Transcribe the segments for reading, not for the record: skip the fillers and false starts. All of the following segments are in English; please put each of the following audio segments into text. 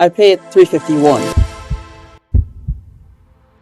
I paid $351.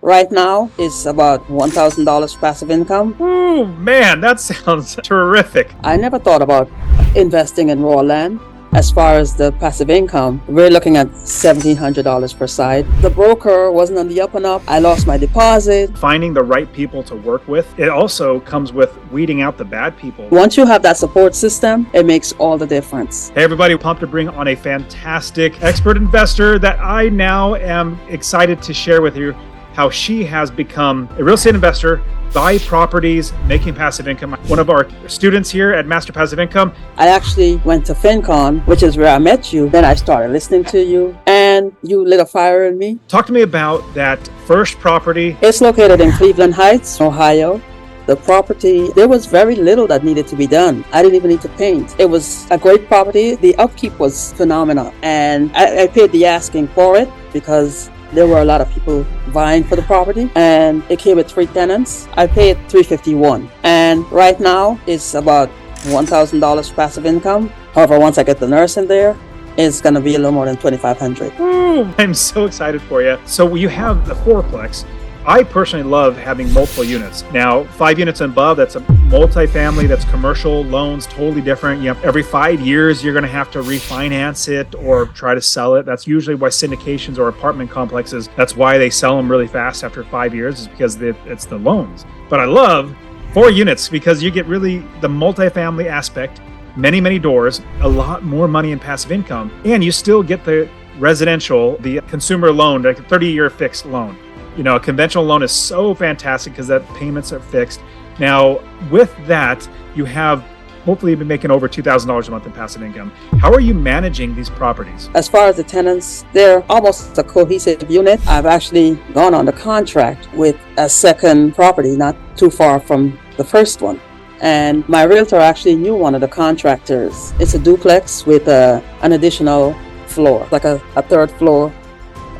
Right now, it's about $1,000 passive income. Ooh, man, that sounds terrific. I never thought about investing in raw land. As far as the passive income, we're looking at $1,700 per side. The broker wasn't on the up and up. I lost my deposit. Finding the right people to work with. It also comes with weeding out the bad people. Once you have that support system, it makes all the difference. Hey everybody, pumped to bring on a fantastic expert investor that I now am excited to share with you how she has become a real estate investor, buy properties, making passive income. One of our students here at Master Passive Income. I actually went to FinCon, which is where I met you. Then I started listening to you and you lit a fire in me. Talk to me about that first property. It's located in Cleveland Heights, Ohio. The property, there was very little that needed to be done. I didn't even need to paint. It was a great property. The upkeep was phenomenal. And I paid the asking for it because there were a lot of people vying for the property, and it came with 3 tenants. I paid $351, and right now it's about $1,000 passive income. However, once I get the nurse in there, it's going to be a little more than $2,500. I'm so excited for you. So you have the fourplex. I personally love having multiple units. Now, 5 units and above, that's a multifamily, that's commercial loans, totally different. You have every 5 years, you're gonna have to refinance it or try to sell it. That's usually why syndications or apartment complexes, that's why they sell them really fast after 5 years, is because it's the loans. But I love 4 units because you get really the multifamily aspect, many, many doors, a lot more money in passive income, and you still get the residential, the consumer loan, like a 30-year fixed loan. You know, a conventional loan is so fantastic because that payments are fixed. Now, with that, you have hopefully been making over $2,000 a month in passive income. How are you managing these properties? As far as the tenants, they're almost a cohesive unit. I've actually gone on the contract with a second property not too far from the first one. And my realtor actually knew one of the contractors. It's a duplex with an additional floor, like a third floor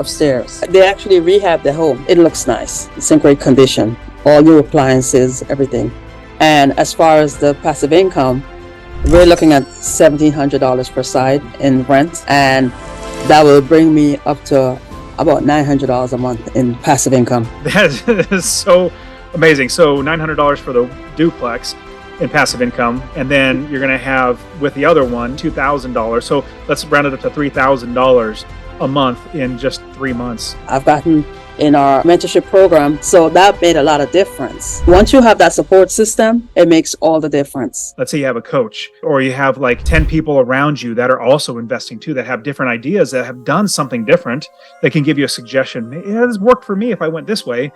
upstairs. They actually rehabbed the home. It looks nice. It's in great condition. All new appliances, everything. And as far as the passive income, we're looking at $1,700 per side in rent, and that will bring me up to about $900 a month in passive income. That is so amazing. So $900 for the duplex in passive income, and then you're going to have with the other one $2,000. So let's round it up to $3,000 a month in just 3 months. I've gotten in our mentorship program, so that made a lot of difference. Once you have that support system, it makes all the difference. Let's say you have a coach, or you have like 10 people around you that are also investing too, that have different ideas, that have done something different, that can give you a suggestion. Yeah, this worked for me if I went this way.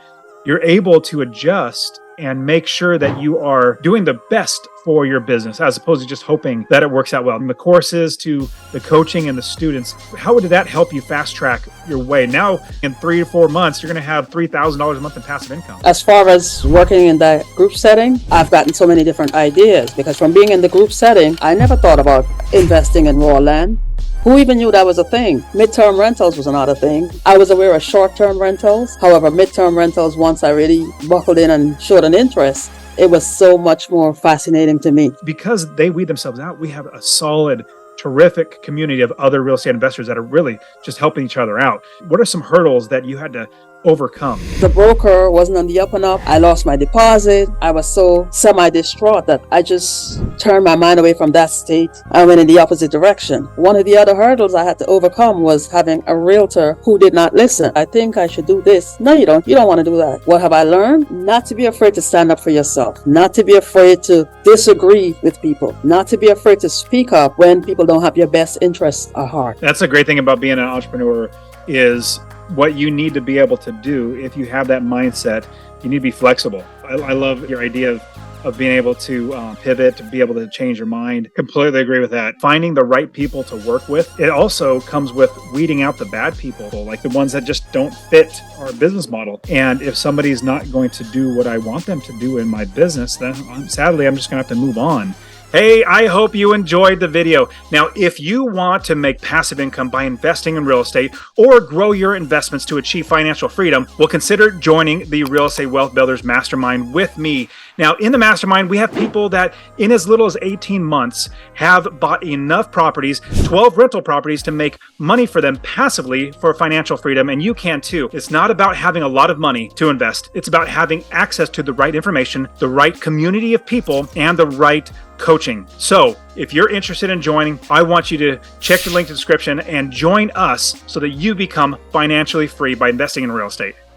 You're able to adjust and make sure that you are doing the best for your business, as opposed to just hoping that it works out well. From the courses to the coaching and the students, how would that help you fast track your way? Now, in 3 to 4 months, you're going to have $3,000 a month in passive income. As far as working in that group setting, I've gotten so many different ideas, because from being in the group setting, I never thought about investing in raw land. Who even knew that was a thing? Midterm rentals was another thing. I was aware of short-term rentals. However, midterm rentals, once I really buckled in and showed an interest, it was so much more fascinating to me. Because they weed themselves out, we have a solid, terrific community of other real estate investors that are really just helping each other out. What are some hurdles that you had to overcome? The broker wasn't on the up and up. I lost my deposit. I was so semi-distraught that I just turned my mind away from that state. I went in the opposite direction. One of the other hurdles I had to overcome was having a realtor who did not listen. I think I should do this. No, you don't. You don't want to do that. What have I learned? Not to be afraid to stand up for yourself. Not to be afraid to disagree with people. Not to be afraid to speak up when people don't have your best interests at heart. That's a great thing about being an entrepreneur, is what you need to be able to do. If you have that mindset, you need to be flexible. I love your idea of being able to pivot, to be able to change your mind. Completely agree with that. Finding the right people to work with. It also comes with weeding out the bad people, like the ones that just don't fit our business model. And if somebody's not going to do what I want them to do in my business, then sadly, I'm just going to have to move on. Hey, I hope you enjoyed the video. Now, if you want to make passive income by investing in real estate or grow your investments to achieve financial freedom, well, consider joining the Real Estate Wealth Builders Mastermind with me. Now, in the mastermind, we have people that in as little as 18 months have bought enough properties, 12 rental properties, to make money for them passively for financial freedom, and you can too. It's not about having a lot of money to invest. It's about having access to the right information, the right community of people, and the right coaching. So if you're interested in joining, I want you to check the link in the description and join us so that you become financially free by investing in real estate.